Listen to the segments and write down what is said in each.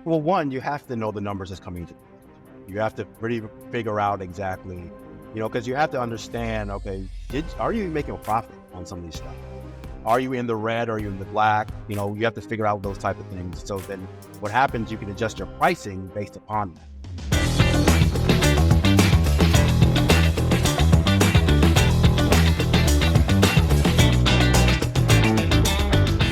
Well, one, you have to know the numbers that's coming to you. You have to really figure out exactly, because you have to understand, okay, are you making a profit on some of these stuff? Are you in the red? Are you in the black? You have to figure out those type of things. So then what happens, you can adjust your pricing based upon that.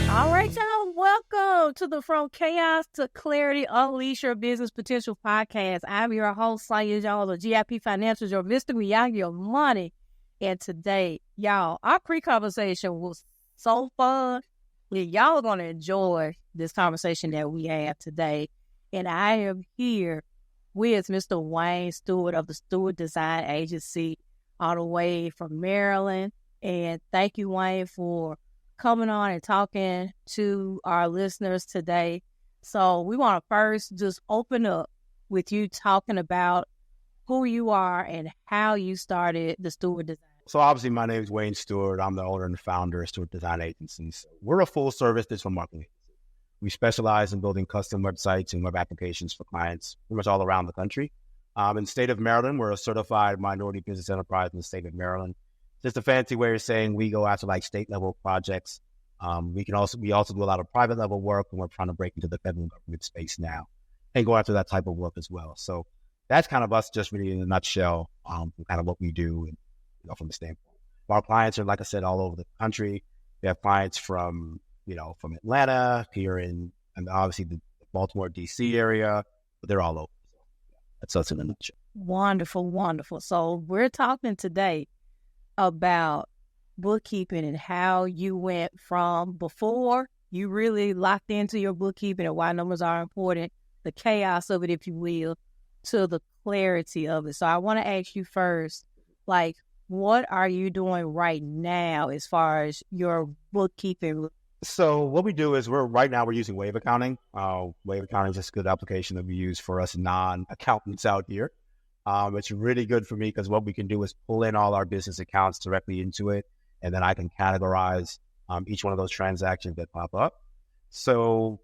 All right, y'all. Welcome to the From Chaos to Clarity Unleash Your Business Potential podcast. I'm your host, Sonja Jones of GIP Financials, your Mr. Miyagi of Money. And today, y'all, our pre-conversation was so fun. Y'all are going to enjoy this conversation that we have today. And I am here with Mr. Wayne Stewart of the Stewart Design Agency all the way from Maryland. And thank you, Wayne, for coming on and talking to our listeners today. So we want to first just open up with you talking about who you are and how you started the Stewart Design. So obviously my name is Wayne Stewart. I'm the owner and founder of Stewart Design Agency. So we're a full service digital marketing agency. We specialize in building custom websites and web applications for clients pretty much all around the country. In the state of Maryland, we're a certified minority business enterprise in the state of Maryland. Just a fancy way of saying we go after like state level projects. We also do a lot of private level work, and we're trying to break into the federal government space now and go after that type of work as well. So that's kind of us, just really in a nutshell, kind of what we do, and from the standpoint. Our clients are, like I said, all over the country. We have clients from Atlanta here and obviously the Baltimore, DC area, but they're all over. So that's us in a nutshell. Wonderful, wonderful. So we're talking today about bookkeeping and how you went from before you really locked into your bookkeeping and why numbers are important, the chaos of it, if you will, to the clarity of it. So I want to ask you first, what are you doing right now as far as your bookkeeping? So what we do is we're using Wave Accounting. Wave Accounting is just a good application that we use for us non-accountants out here. It's really good for me because what we can do is pull in all our business accounts directly into it, and then I can categorize each one of those transactions that pop up. So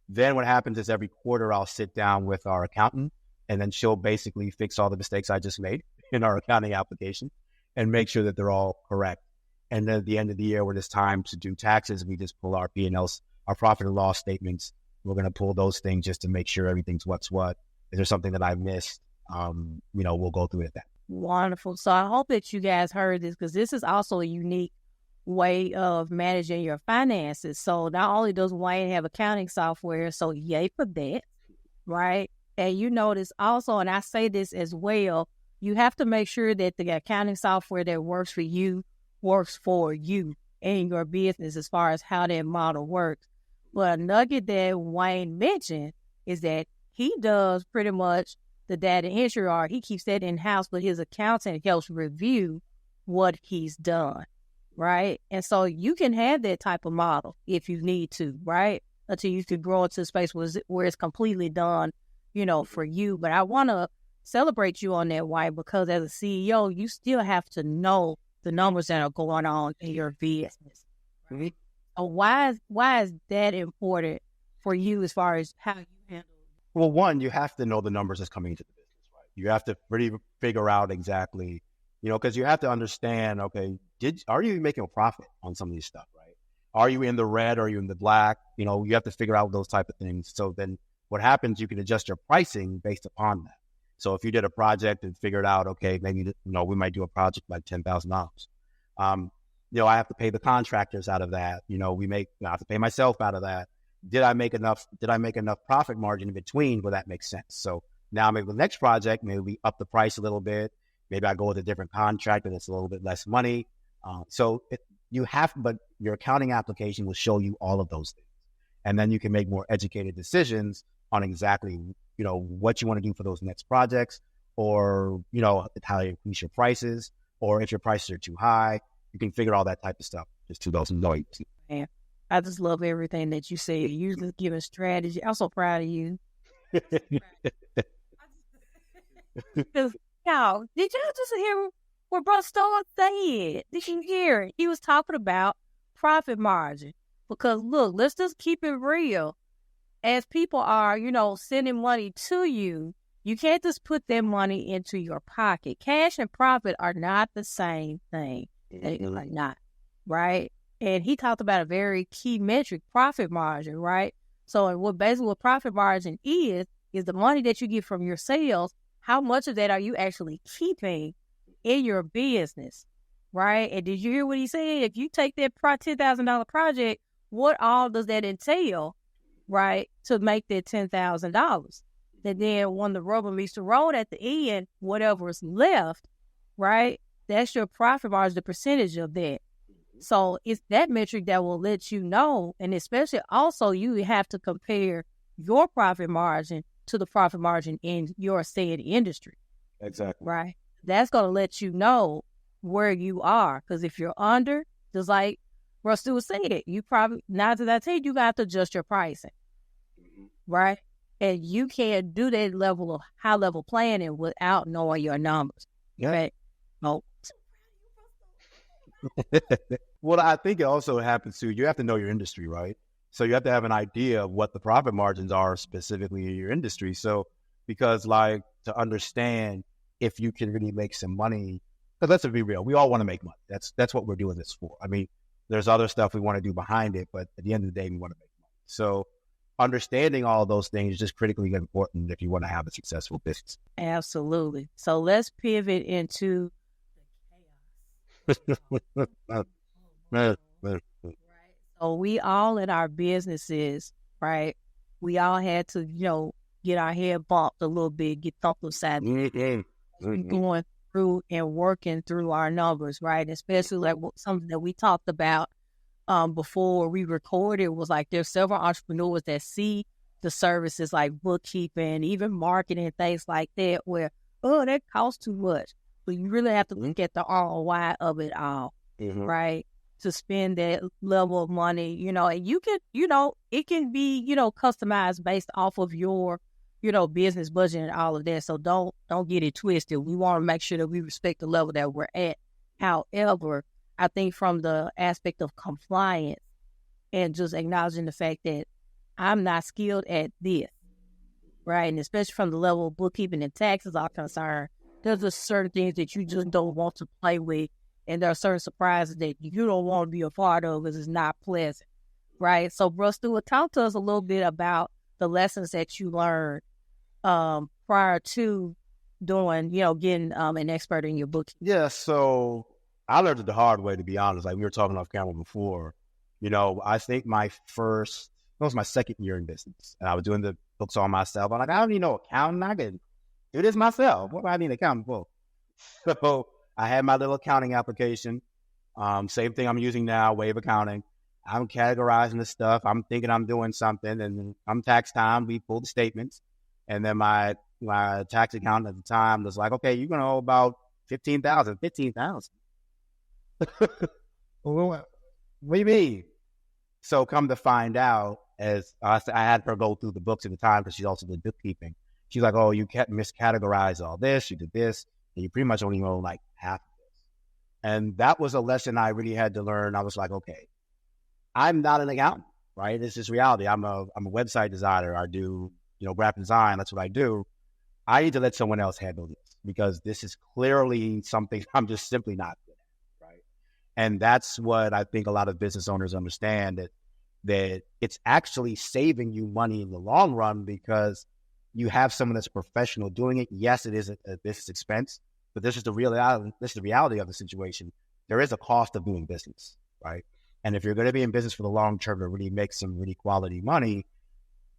then what happens is every quarter I'll sit down with our accountant, and then she'll basically fix all the mistakes I just made in our accounting application and make sure that they're all correct. And then at the end of the year, when it's time to do taxes, we just pull our P&Ls, our profit and loss statements. We're going to pull those things just to make sure everything's what's what. Is there something that I missed? We'll go through it at that. Wonderful. So I hope that you guys heard this, because this is also a unique way of managing your finances. So not only does Wayne have accounting software, so yay for that, right? And you notice also, and I say this as well, you have to make sure that the accounting software that works for you and your business as far as how that model works. But a nugget that Wayne mentioned is that he does pretty much the data entry, or he keeps that in-house, but his accountant helps review what he's done, right? And so you can have that type of model if you need to, right? Until you can grow into a space where it's completely done, for you. But I want to celebrate you on that, Wayne, because as a CEO, you still have to know the numbers that are going on in your business. Right? So why is that important for you as far as how you handle it? Well, one, you have to know the numbers that's coming into the business, right? You have to really figure out exactly, because you have to understand, okay, are you making a profit on some of these stuff, right? Are you in the red? Are you in the black? You have to figure out those type of things. So then what happens, you can adjust your pricing based upon that. So if you did a project and figured out, okay, maybe, we might do a project like $10,000. I have to pay the contractors out of that. I have to pay myself out of that. Did I make enough profit margin in between where that makes sense? So now maybe the next project, maybe we up the price a little bit. Maybe I go with a different contractor that's a little bit less money. But your accounting application will show you all of those things. And then you can make more educated decisions on exactly, what you want to do for those next projects, or, how you increase your prices, or if your prices are too high, you can figure all that type of stuff just to those noise. Man, I just love everything that you say. You're just giving strategy. I'm so proud of you. Y'all, did y'all just hear what Brother Stewart said? Did you hear it? He was talking about profit margin. Because look, let's just keep it real. as people are, sending money to you, you can't just put that money into your pocket. Cash and profit are not the same thing. They are not, right? And he talked about a very key metric, profit margin, right? So what profit margin is the money that you get from your sales. How much of that are you actually keeping in your business, right? And did you hear what he said? If you take that $10,000 project, what all does that entail, right, to make that $10,000? And then when the rubber meets the road at the end, whatever is left, right, that's your profit margin, the percentage of that. So it's that metric that will let you know, and especially also you have to compare your profit margin to the profit margin in your said industry. Exactly. Right? That's going to let you know where you are. Because if you're under, just like Russ Stewart said, you probably, 9 out of 10, you got to adjust your pricing. Right? And you can't do that level of high-level planning without knowing your numbers. Yeah. Right? Oh. Well, I think it also happens too. You have to know your industry, right? So you have to have an idea of what the profit margins are specifically in your industry. So because to understand if you can really make some money, because let's be real, we all want to make money. That's what we're doing this for. I mean, there's other stuff we want to do behind it, but at the end of the day, we want to make money. So understanding all of those things is just critically important if you want to have a successful business. Absolutely. So let's pivot into So we all in our businesses, right? We all had to, get our head bumped a little bit, get thumped upside going through and working through our numbers, right? Especially like something that we talked about before we recorded was like there's several entrepreneurs that see the services like bookkeeping, even marketing, things like that, where, that costs too much. But you really have to look at the ROI of it all, right? To spend that level of money, and you can, it can be, customized based off of your, business budget and all of that. So don't get it twisted. We want to make sure that we respect the level that we're at. However, I think from the aspect of compliance and just acknowledging the fact that I'm not skilled at this, right? And especially from the level of bookkeeping and taxes are concerned, there's just certain things that you just don't want to play with. And there are certain surprises that you don't want to be a part of because it's not pleasant, right? So, Russ Stewart, talk to us a little bit about the lessons that you learned prior to doing, getting an expert in your book. Yeah, so I learned it the hard way, to be honest. Like we were talking off camera before. I think it was my second year in business. And I was doing the books on myself. I'm like, I don't need no accounting. I can do this myself. What do I need an accountant for? So I had my little accounting application. Same thing I'm using now, Wave Accounting. I'm categorizing the stuff. I'm thinking I'm doing something. And then come tax time, we pull the statements. And then my tax accountant at the time was like, okay, you're going to owe about $15,000. What do you mean? So come to find out, as I had her go through the books at the time because she's also did bookkeeping. She's like, oh, you miscategorized all this. You did this. And you pretty much only owe like half of this. And that was a lesson I really had to learn. I was like, okay, I'm not an accountant, right? It's just reality. I'm a website designer. I do, graphic design. That's what I do. I need to let someone else handle this because this is clearly something I'm just simply not good at, right? And that's what I think a lot of business owners understand, that it's actually saving you money in the long run because you have someone that's professional doing it. Yes, it is a business expense, but this is the reality of the situation. There is a cost of doing business, right? And if you're going to be in business for the long term to really make some really quality money,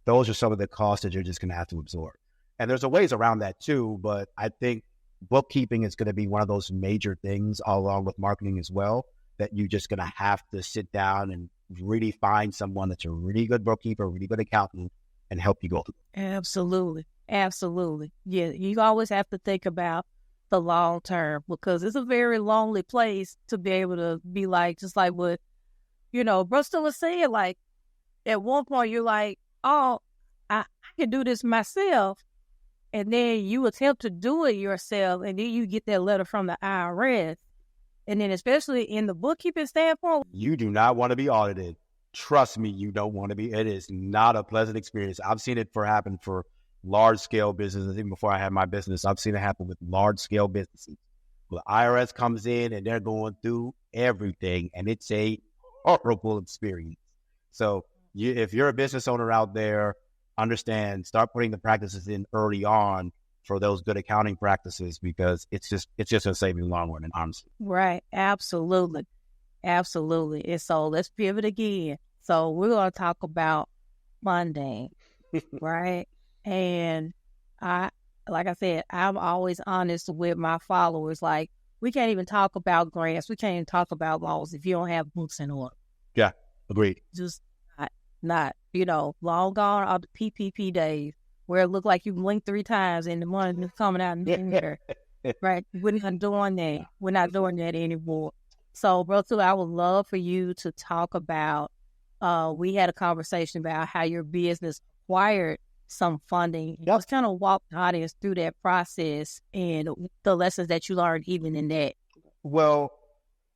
those are some of the costs that you're just going to have to absorb. And there's a ways around that too, but I think bookkeeping is going to be one of those major things along with marketing as well, that you're just going to have to sit down and really find someone that's a really good bookkeeper, really good accountant, and help you go through. Absolutely. Absolutely. Yeah, you always have to think about the long term because it's a very lonely place to be able to be like, just like what, Bristol was saying, like at one point you're like, oh, I can do this myself. And then you attempt to do it yourself. And then you get that letter from the IRS. And then especially in the bookkeeping standpoint, you do not want to be audited. trust me, you don't want to be. It is not a pleasant experience. I've seen it happen for large scale businesses. Even before I had my business, I've seen it happen with large scale businesses. The IRS comes in and they're going through everything, and it's a horrible experience. So if you're a business owner out there, start putting the practices in early on for those good accounting practices, because it's just going to save you in the long run, and honestly. Right. Absolutely. Absolutely. And so let's pivot again. So we're going to talk about funding, right? And like I said, I'm always honest with my followers. Like, we can't even talk about grants. We can't even talk about loans if you don't have books in order. Yeah, agreed. Just not, long gone are the PPP days where it looked like you blinked 3 times and the money is coming out in there. Right? We're not doing that. We're not doing that anymore. So, Bro Tula, I would love for you to talk about, we had a conversation about how your business acquired some funding. Yep. Just kind of walk the audience through that process and the lessons that you learned even in that. Well,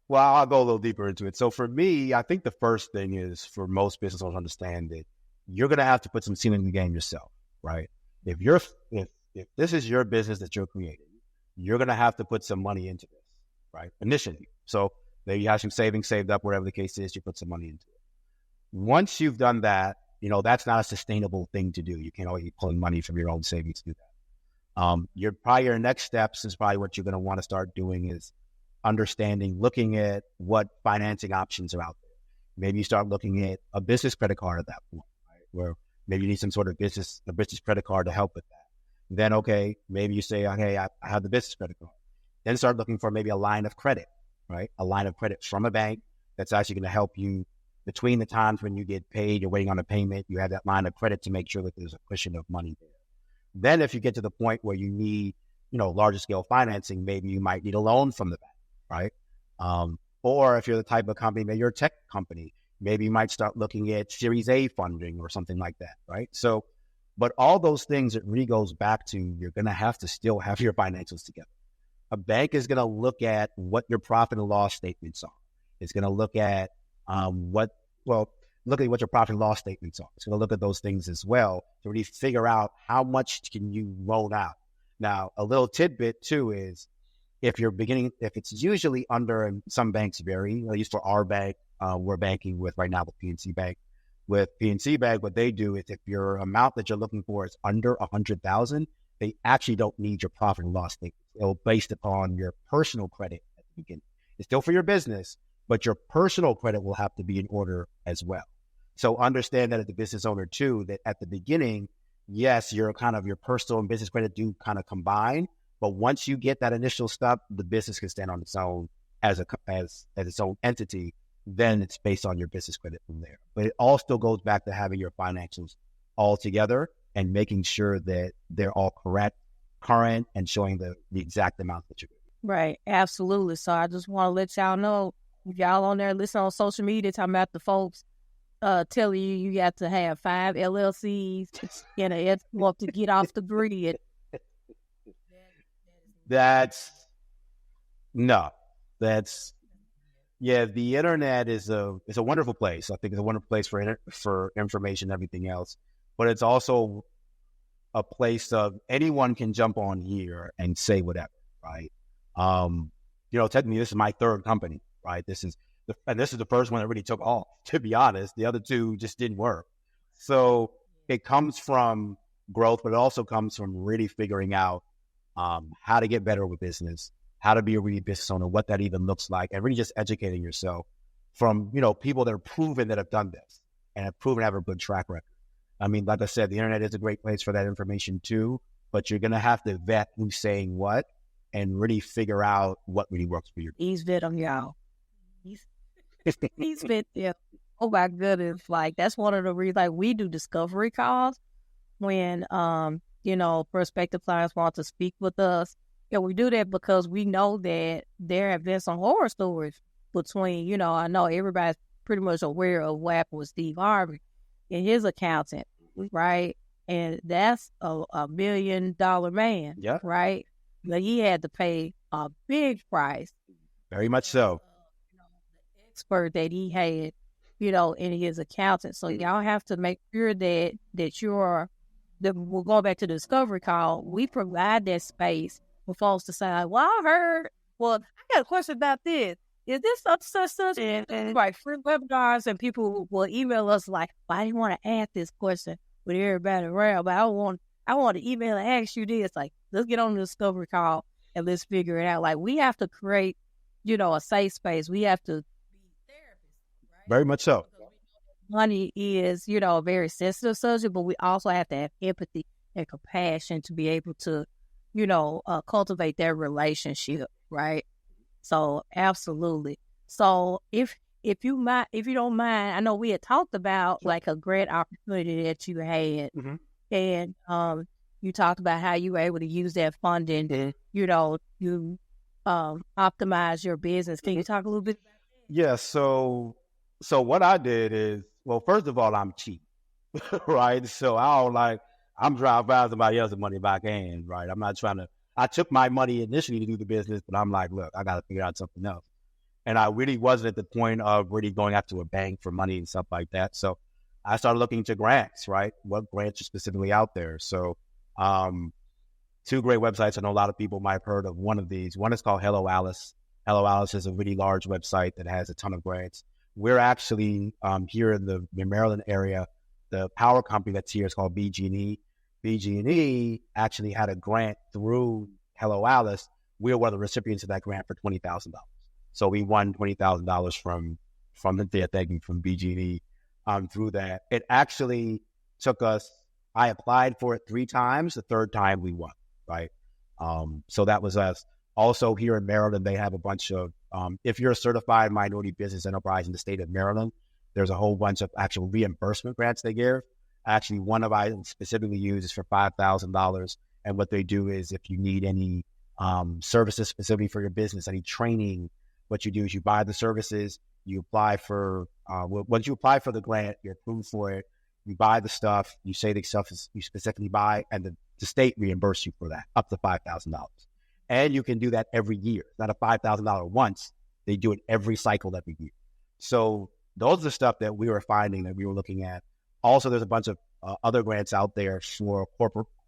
I'll go a little deeper into it. So for me, I think the first thing is for most business owners to understand that you're going to have to put some skin in the game yourself, right? If this is your business that you're creating, you're going to have to put some money into this, right? Initially. So maybe you have some savings saved up, whatever the case is, you put some money into it. Once you've done that, that's not a sustainable thing to do. You can't always be pulling money from your own savings to do that. Your next steps is probably what you're going to want to start doing is looking at what financing options are out there. Maybe you start looking at a business credit card at that point, right? Where maybe you need some sort of business credit card to help with that. Then, okay, maybe you say, okay, I have the business credit card. Then start looking for maybe a line of credit, right? A line of credit from a bank that's actually going to help you between the times when you get paid, you're waiting on a payment, you have that line of credit to make sure that there's a cushion of money there. Then if you get to the point where you need, larger scale financing, maybe you might need a loan from the bank, right? Or if you're the type of company, maybe you're a tech company, maybe you might start looking at Series A funding or something like that, right? So, but all those things, it really goes back to you're going to have to still have your financials together. A bank is going to look at what your profit and loss statements are. It's going to look at what your profit and loss statements are. It's going to look at those things as well to really figure out how much can you roll out. Now, a little tidbit too is if it's usually under, and some banks vary, at least for our bank, we're banking with right now with PNC Bank. With PNC Bank, what they do is if your amount that you're looking for is under $100,000, they actually don't need your profit and loss statement. It'll based upon your personal credit at the beginning. It's still for your business, but your personal credit will have to be in order as well. So understand that as a business owner too, that at the beginning, yes, your personal and business credit do kind of combine, but once you get that initial stuff, the business can stand on its own as its own entity. Then it's based on your business credit from there. But it all still goes back to having your financials all together and making sure that they're all current, and showing the exact amount that you're doing. Right. Absolutely. So I just want to let y'all know, if y'all on there listening on social media talking about the folks telling you got to have 5 LLCs and an export to get off the grid. The internet is a wonderful place. I think it's a wonderful place for information and everything else, but it's also a place of anyone can jump on here and say whatever, right? Technically this is my 3rd company, right? This is the first one that really took off, to be honest. The other 2 just didn't work. So it comes from growth, but it also comes from really figuring out how to get better with business, how to be a really business owner, what that even looks like, and really just educating yourself from, people that are proven that have done this and have proven to have a good track record. I mean, like I said, the internet is a great place for that information too, but you're going to have to vet who's saying what and really figure out what really works for you. He's vet them, y'all. He's vet them. Oh my goodness. Like, that's one of the reasons, like, we do discovery calls when, prospective clients want to speak with us. And we do that because we know that there have been some horror stories between, I know everybody's pretty much aware of what happened with Steve Harvey and his accountant, right? And that's a $1 million man, yeah, right? But he had to pay a big price. Very much so. The expert that he had in his accountant. So y'all have to make sure that we'll go back to the discovery call. We provide that space for folks to say, well, I got a question about this. Is this such? And like free webinars, and people will email us like, well, I didn't want to ask this question with everybody around, but I want to email and ask you this. Like, let's get on the discovery call and let's figure it out. Like, we have to create, a safe space. We have to be therapists, right? Very much so. Money is, a very sensitive subject, but we also have to have empathy and compassion to be able to, cultivate that relationship, right? So absolutely. So if you don't mind, I know we had talked about like a grant opportunity that you had, and you talked about how you were able to use that funding, to optimize your business. Can you talk a little bit about that? Yeah. So what I did is, well, first of all, I'm cheap, right? So I'm trying to find somebody else's money if I can, right? I'm not trying to. I took my money initially to do the business, but I'm like, look, I got to figure out something else. And I really wasn't at the point of really going after a bank for money and stuff like that. So I started looking into grants, right? What grants are specifically out there? So two great websites. I know a lot of people might have heard of one of these. One is called Hello Alice. Hello Alice is a really large website that has a ton of grants. We're actually here in the Maryland area. The power company that's here is called BG&E. BG&E actually had a grant through Hello Alice. We were one of the recipients of that grant for $20,000. So we won $20,000 from BG&E through that. It actually took us. I applied for it 3 times. The third time we won. Right. So that was us. Also here in Maryland, they have a bunch of. If you're a certified minority business enterprise in the state of Maryland, there's a whole bunch of actual reimbursement grants they give. Actually, one of I specifically use is for $5,000. And what they do is if you need any services specifically for your business, any training, what you do is you buy the services, you apply for, once you apply for the grant, you're approved for it, you buy the stuff, you say the stuff is you specifically buy, and the state reimburse you for that, up to $5,000. And you can do that every year. It's not a $5,000 once. They do it every cycle every year. So those are the stuff that we were finding that we were looking at. Also, there's a bunch of other grants out there for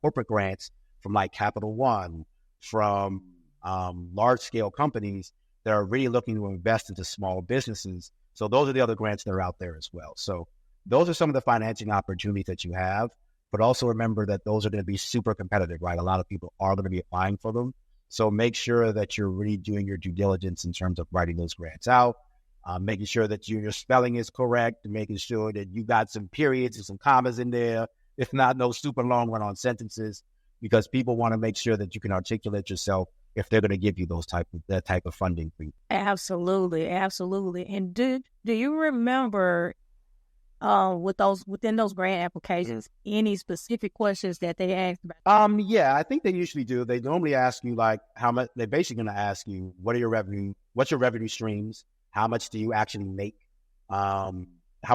corporate grants from like Capital One, from large-scale companies that are really looking to invest into small businesses. So those are the other grants that are out there as well. So those are some of the financing opportunities that you have. But also remember that those are going to be super competitive, right? A lot of people are going to be applying for them. So make sure that you're really doing your due diligence in terms of writing those grants out. Making sure that your spelling is correct, making sure that you got some periods and some commas in there, if not no super long run-on sentences, because people want to make sure that you can articulate yourself if they're going to give you that type of funding for you. Absolutely, absolutely. And do you remember within those grant applications any specific questions that they asked about? Yeah, I think they usually do. They normally ask you like how much. They're basically going to ask you what's your revenue streams. How much do you actually make? How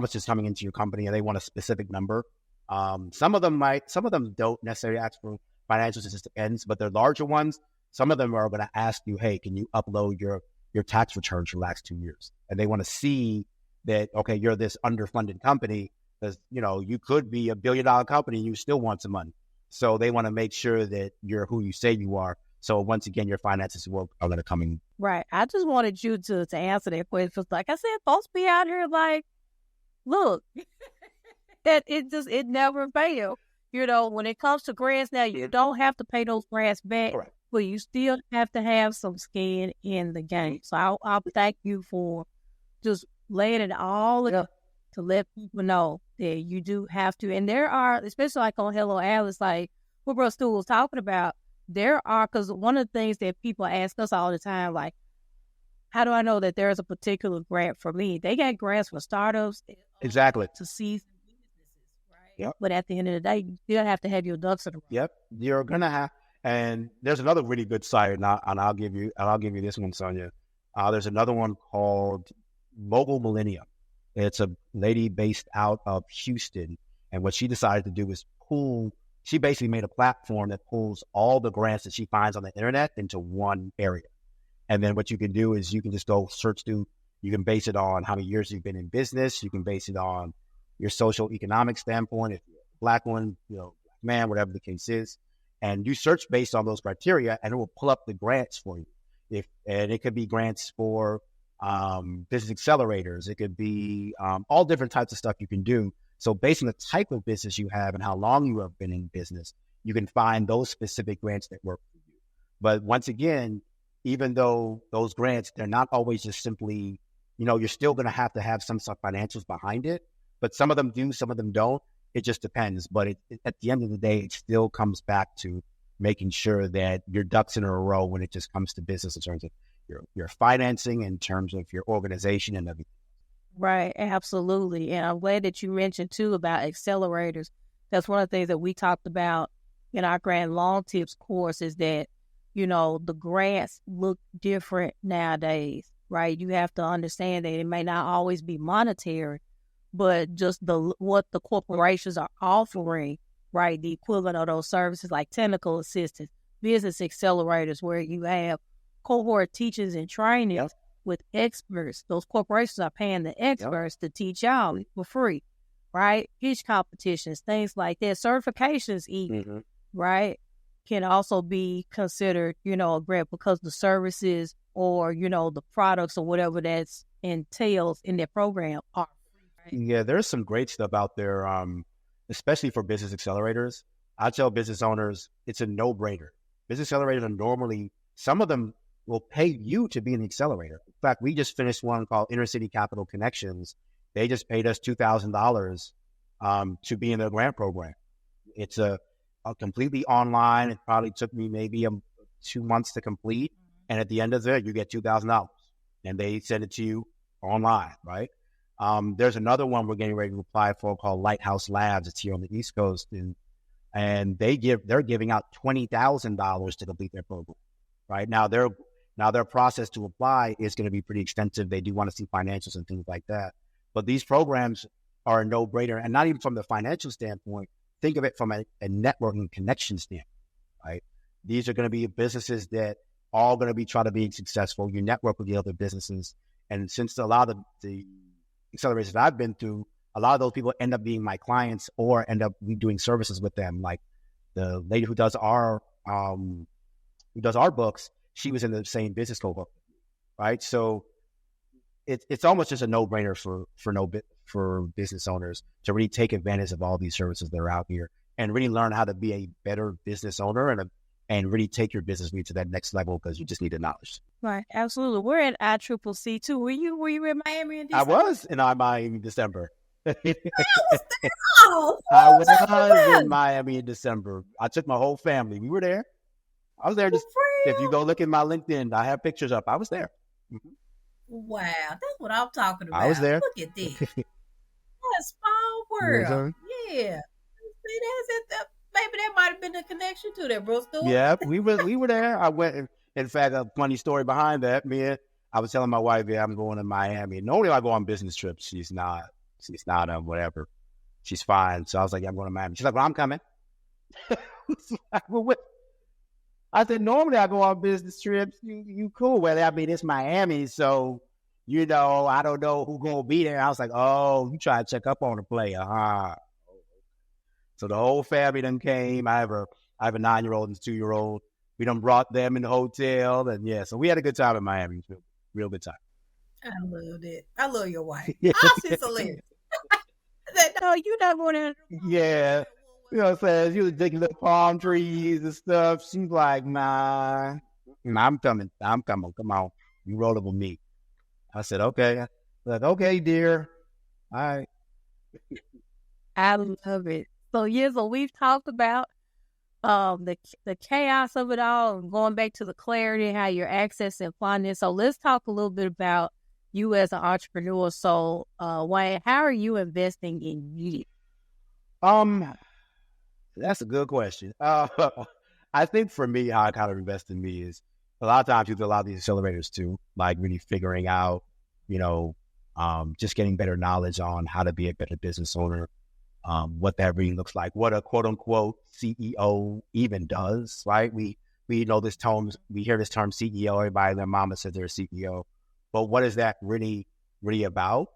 much is coming into your company? And they want a specific number. Some of them don't necessarily ask for financial statistics, but they're larger ones. Some of them are going to ask you, hey, can you upload your tax returns for the last 2 years? And they want to see that, okay, you're this underfunded company, because, you could be $1 billion company and you still want some money. So they want to make sure that you're who you say you are. So once again, your finances are going to come in. Right. I just wanted you to answer that question. Like I said, folks be out here like, look, that it never fails. When it comes to grants now, you don't have to pay those grants back, Correct. But you still have to have some skin in the game. So I'll thank you for just laying it all up to let people know that you do have to. And there are, especially like on Hello Alice, like what Bro Stewart was talking about, there are, because one of the things that people ask us all the time, like, how do I know that there is a particular grant for me? They got grants for startups. Exactly. To season businesses, right? Yep. But at the end of the day, you still have to have your ducks in a row. Yep. You're going to have, and there's another really good site, and I'll give you this one, Sonja. There's another one called Mobile Millennium. It's a lady based out of Houston. And what she decided to do is she basically made a platform that pulls all the grants that she finds on the internet into one area. And then what you can do is you can just go search through You can base it on how many years you've been in business. You can base it on your social economic standpoint, if you're a Black one, black man, whatever the case is. And you search based on those criteria, and it will pull up the grants for you. And it could be grants for business accelerators. It could be all different types of stuff you can do. So based on the type of business you have and how long you have been in business, you can find those specific grants that work for you. But once again, even though those grants, they're not always just simply, you're still going to have some sort of financials behind it. But some of them do, some of them don't. It just depends. But at the end of the day, it still comes back to making sure that your ducks in a row when it just comes to business in terms of your financing, in terms of your organization and everything. Right, absolutely. And I'm glad that you mentioned too about accelerators. That's one of the things that we talked about in our Grant Long Tips course is that, the grants look different nowadays, right? You have to understand that it may not always be monetary, but just what the corporations are offering, right? The equivalent of those services like technical assistance, business accelerators, where you have cohort teachers and trainings with experts. Those corporations are paying the experts to teach y'all for free, right? Pitch competitions, things like that. Certifications even, right, can also be considered, a grant because the services or, the products or whatever that's entails in their program are free. Yeah, there's some great stuff out there, especially for business accelerators. I tell business owners, it's a no-brainer. Business accelerators are normally, some of them will pay you to be an accelerator. In fact, we just finished one called Inner City Capital Connections. They just paid us $2,000 to be in their grant program. It's a completely online. It probably took me maybe 2 months to complete. And at the end of it, you get $2,000 and they send it to you online, right? There's another one we're getting ready to apply for called Lighthouse Labs. It's here on the East Coast. And they're giving out $20,000 to complete their program, right? Now their process to apply is going to be pretty extensive. They do want to see financials and things like that. But these programs are a no-brainer, and not even from the financial standpoint. Think of it from a networking connection standpoint, right? These are going to be businesses that all going to be trying to be successful. You network with the other businesses. And since a lot of the accelerators that I've been through, a lot of those people end up being my clients or end up doing services with them. Like the lady who does our books, she was in the same business cohort, right? So it's almost just a no-brainer for business owners to really take advantage of all these services that are out here and really learn how to be a better business owner and really take your business to that next level, because you just need the knowledge. Right, absolutely. We're at ICCC too. Were you in Miami in December? I was in Miami in December. I was in Miami in December. I took my whole family. We were there. I was there. If you go look at my LinkedIn, I have pictures up. I was there. Mm-hmm. Wow, that's what I'm talking about. I was there. Look at this. That's small world. Yeah. See, that's it. Maybe that might have been the connection to that, bro. Stewart. Yeah, we were there. I went. In fact, a funny story behind that, I was telling my wife, I'm going to Miami. Normally I go on business trips. She's not whatever. She's fine. So I was like, I'm going to Miami. She's like, well, I'm coming. I said, normally I go on business trips. You cool. Well, it's Miami. So, I don't know who's going to be there. I was like, oh, you try to check up on the player, huh? So the whole family done came. I have a 9-year-old and a 2-year-old. We done brought them in the hotel. And so we had a good time in Miami. Real good time. I loved it. I love your wife. She's hilarious. No, you're not going to. Yeah. You know what I'm saying? She was digging little palm trees and stuff. She's like, nah, I'm coming. Come on. You roll up with me. I said, okay. Like, okay, dear. All right. I love it. So we've talked about the chaos of it all and going back to the clarity, how you're accessing finance. So let's talk a little bit about you as an entrepreneur. So, Wayne, how are you investing in you? That's a good question. I think for me, how I kind of invest in me is a lot of times you do a lot of these accelerators too, like really figuring out, just getting better knowledge on how to be a better business owner, what that really looks like, what a quote unquote CEO even does, right? We know this term, we hear this term CEO, everybody, their mama says they're a CEO. but what is that really about?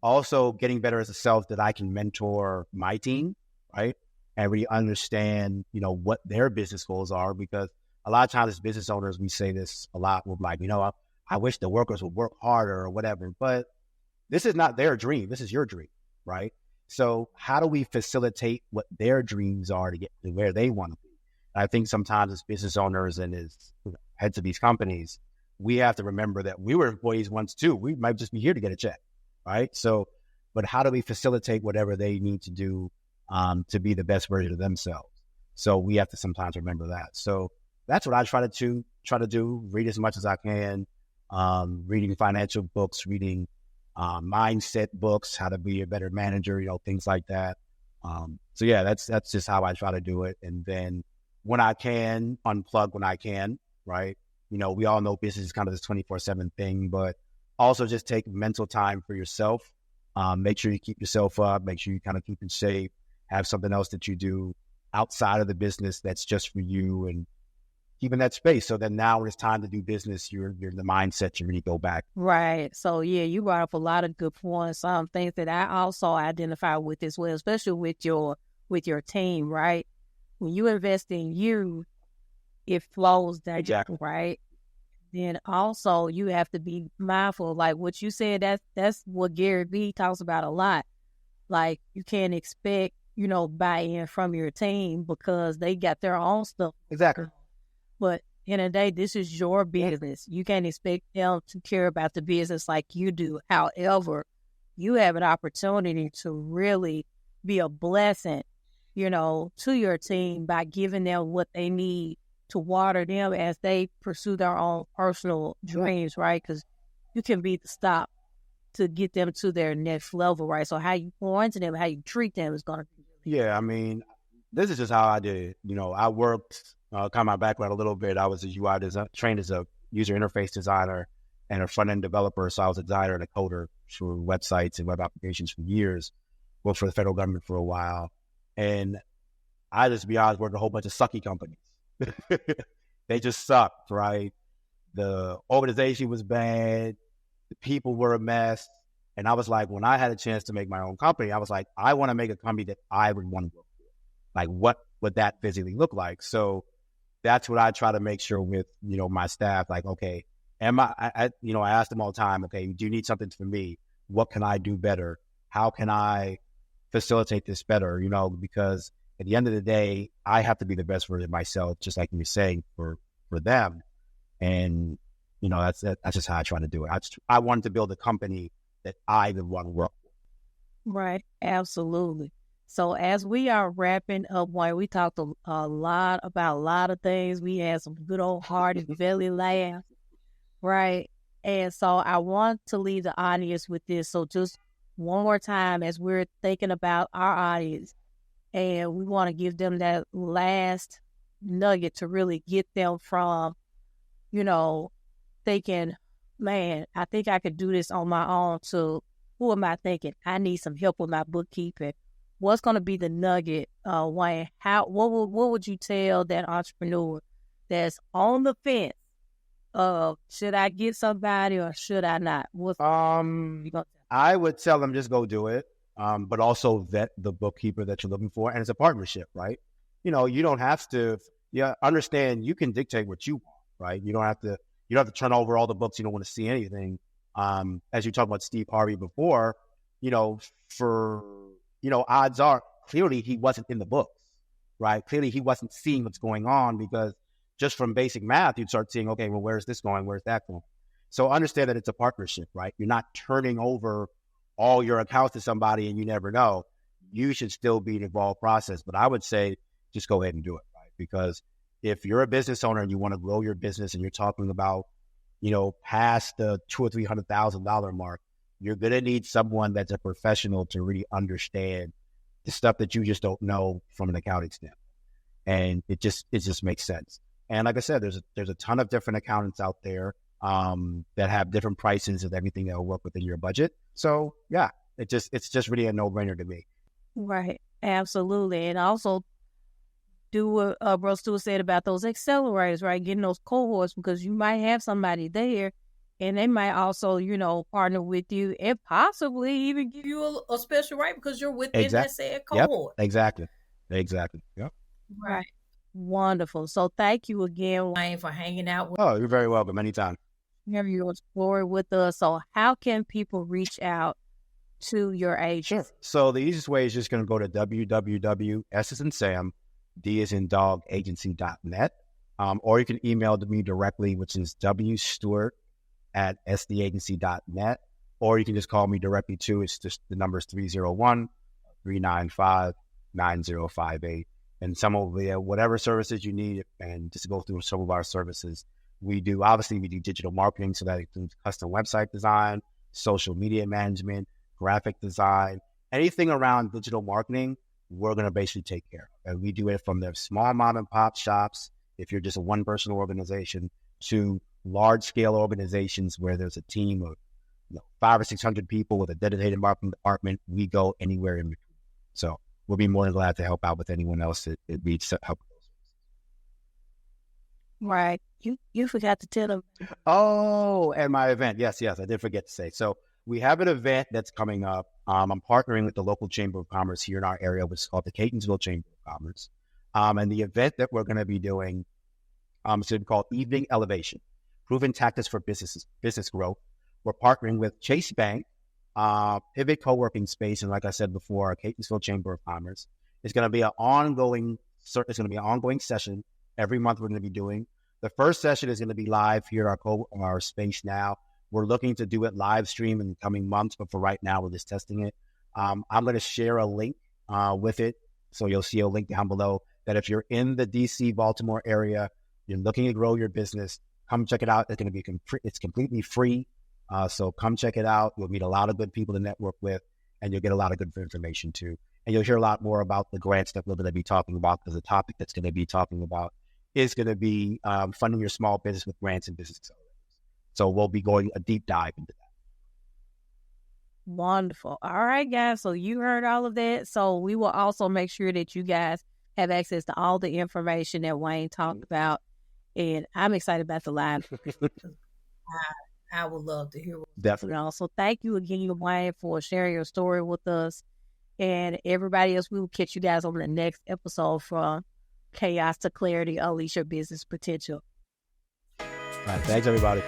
Also getting better as a self that I can mentor my team, right? And really understand, what their business goals are, because a lot of times as business owners, we say this a lot. We're like, I wish the workers would work harder or whatever, but this is not their dream. This is your dream, right? So how do we facilitate what their dreams are to get to where they want to be? I think sometimes as business owners and as heads of these companies, we have to remember that we were employees once too. We might just be here to get a check, right? So, but how do we facilitate whatever they need to do to be the best version of themselves? So we have to sometimes remember that. So that's what I try to do, read as much as I can, reading financial books, reading mindset books, how to be a better manager, things like that. So yeah, that's just how I try to do it. And then when I can, unplug when I can, right? We all know business is kind of this 24/7 thing, but also just take mental time for yourself. Make sure you keep yourself up, make sure you kind of keep in shape, have something else that you do outside of the business that's just for you, and keeping that space. So that now when it's time to do business, you're in the mindset to really go back. Right. So yeah, you brought up a lot of good points. Some things that I also identify with as well, especially with your team, right? When you invest in you, it flows down, exactly. Right? Then also you have to be mindful, like what you said, that's what Gary Vee talks about a lot. Like you can't expect, buy-in from your team because they got their own stuff. Exactly. But in a day, this is your business. You can't expect them to care about the business like you do. However, you have an opportunity to really be a blessing, to your team by giving them what they need to water them as they pursue their own personal dreams, right? Because you can be the stop to get them to their next level, right? So how you pour into them, how you treat them is going to be. Yeah, I mean, this is just how I did it. I worked, kind of my background a little bit. I was a UI trained as a user interface designer and a front-end developer. So I was a designer and a coder for websites and web applications for years. Worked for the federal government for a while. And I just be honest, worked a whole bunch of sucky companies. They just sucked, right? The organization was bad. The people were a mess. And I was like, when I had a chance to make my own company, I was like, I want to make a company that I would want to work for. Like, what would that physically look like? So that's what I try to make sure with, my staff. Like, okay, I ask them all the time, okay, do you need something from me? What can I do better? How can I facilitate this better? Because at the end of the day, I have to be the best version of myself, just like you were saying, for them. And, that's just how I try to do it. I wanted to build a company that I would want to work for. Right. Absolutely. So as we are wrapping up, Wayne, we talked a lot about a lot of things. We had some good old hearty belly laughs, right? And so I want to leave the audience with this. So just one more time, as we're thinking about our audience, and we want to give them that last nugget to really get them from, thinking, man, I think I could do this on my own, to who am I thinking? I need some help with my bookkeeping. What's going to be the nugget, Wayne? What would you tell that entrepreneur that's on the fence of should I get somebody or should I not? I would tell them just go do it, but also vet the bookkeeper that you're looking for, and it's a partnership, right? You don't have to. Understand you can dictate what you want, right? You don't have to turn over all the books. You don't want to see anything. As you talked about Steve Harvey before, odds are clearly he wasn't in the books, right? Clearly he wasn't seeing what's going on, because just from basic math, you'd start seeing, okay, well, where's this going? Where's that going? So understand that it's a partnership, right? You're not turning over all your accounts to somebody and you never know. You should still be an involved process. But I would say just go ahead and do it, right? Because if you're a business owner and you want to grow your business and you're talking about, past the $200,000 or $300,000 mark, you're going to need someone that's a professional to really understand the stuff that you just don't know from an accounting standpoint. And it just makes sense. And like I said, there's a ton of different accountants out there that have different prices and everything that will work within your budget. So yeah, it's just really a no-brainer to me. Right. Absolutely. And also do what Bro Stewart said about those accelerators, right? Getting those cohorts, because you might have somebody there And they might also, partner with you and possibly even give you a special rate because you're within that said cohort. Yep. Exactly. Yep. Right. Wonderful. So thank you again, Wayne, for hanging out with us. Oh, you're very welcome. Anytime. Have you explored with us. So how can people reach out to your agency? Sure. So the easiest way is just going to go to www.S as in Sam, D as in dog, agency.net. Or you can email me directly, which is wstewart@sdagency.net. Or you can just call me directly too. It's just the number is 301-395-9058. And some of the whatever services you need, and just go through some of our services. We do digital marketing, so that includes custom website design, social media management, graphic design, anything around digital marketing, we're going to basically take care of. And we do it from the small mom and pop shops, if you're just a one-person organization, to large-scale organizations where there's a team of 500 or 600 people with a dedicated marketing department. We go anywhere in between. So we'll be more than glad to help out with anyone else that needs help. Right. You forgot to tell them. Oh, and my event. Yes, I did forget to say. So we have an event that's coming up. I'm partnering with the local Chamber of Commerce here in our area, which is called the Catonsville Chamber of Commerce. And the event that we're going to be doing is going to be called Evening Elevation, Proven Tactics for Business Growth. We're partnering with Chase Bank, Pivot Co-working Space, and like I said before, Catonsville Chamber of Commerce. It's going to be an ongoing session. Every month we're going to be doing. The first session is going to be live here at our space now. We're looking to do it live stream in the coming months, but for right now, we're just testing it. I'm going to share a link with it. So you'll see a link down below that if you're in the DC, Baltimore area, you're looking to grow your business, come check it out. It's going to be it's completely free. So come check it out. You'll meet a lot of good people to network with, and you'll get a lot of good information too. And you'll hear a lot more about the grants that we're going to be talking about, because the topic that's going to be talking about is going to be funding your small business with grants and business accelerators. So we'll be going a deep dive into that. Wonderful. All right, guys. So you heard all of that. So we will also make sure that you guys have access to all the information that Wayne talked about. And I'm excited about the live. I would love to hear. Definitely. So thank you again, Wayne, for sharing your story with us. And everybody else, we will catch you guys on the next episode from Chaos to Clarity, Unleash Your Business Potential. All right, thanks, everybody.